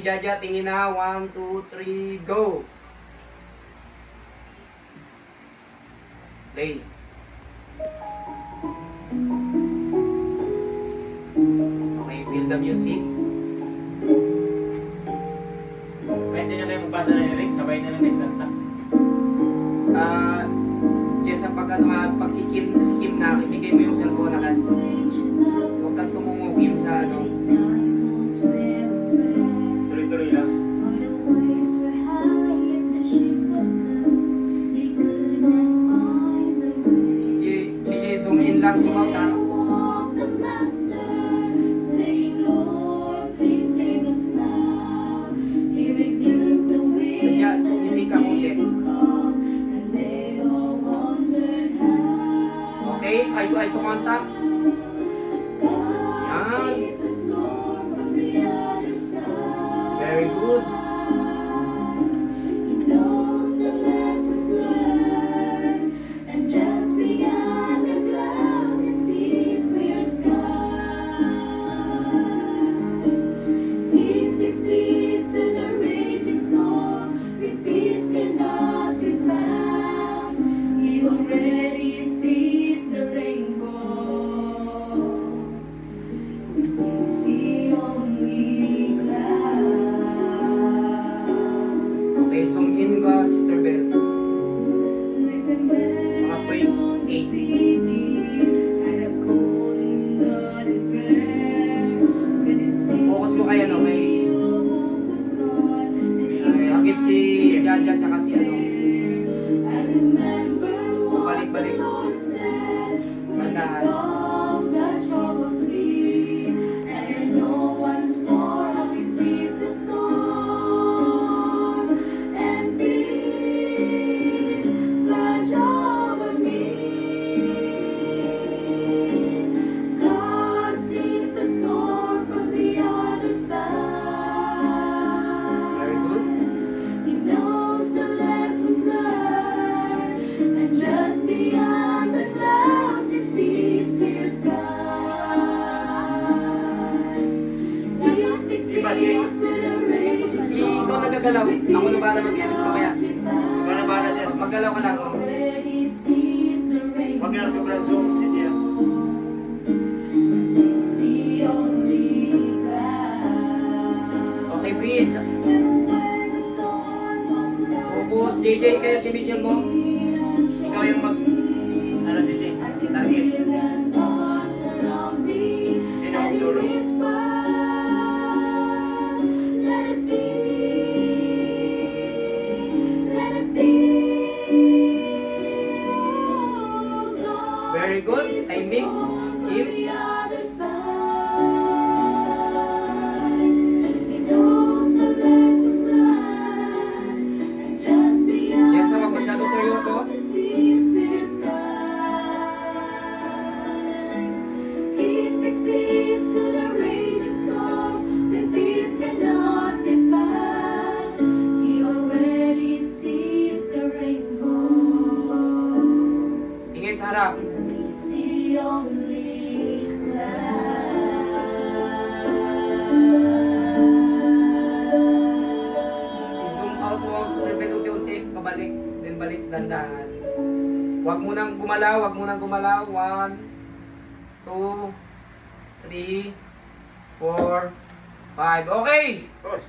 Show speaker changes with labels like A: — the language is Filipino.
A: Jaja, tingin na. 1, 2, 3, go! Play. Okay, feel the music.
B: Pwede na kayo magbasa ng lyrics, sabay na lang guys kanta.
A: Diyan sa pag sikim na, ibigay mo yung cellphone agad. Huwag kang tumungukin sa ano.
B: Tuloy-tuloy lang.
A: JJ, zoom in lang, zoom out ha. Kaya, hindi ka konti. Okay, eye to contact. Yan. Very good. Okay, zoom in ka, Sister Bell. Mga point 8. Focus mo kaya, no? Hagip si Jaja tsaka si ano. Balik-balik. Mandahan. Very good. Ikaw nagagalaw. Ako na para mag-edit mamaya.
B: Ikaw na bahala dyan.
A: Maggalaw ka lang. Oh.
B: Huwag lang sobrang zoom. Hindi yan.
A: Okay, Prince. Focus, JJ, kaya si Michelle mo.
B: Ikaw yung mag... Ano dito? Target. Sino ang solo?
A: Very good. Timing. Skip. Jessa, wag masyado seryoso. Tingin sa harap. I-zoom out mo, Sister Bell, unti-unti. Pabalik. Then balik, dandahan. Huwag mo nang gumalaw, huwag mo nang gumalaw. 1, 2, 3, 4, 5. Okay!
B: Boss.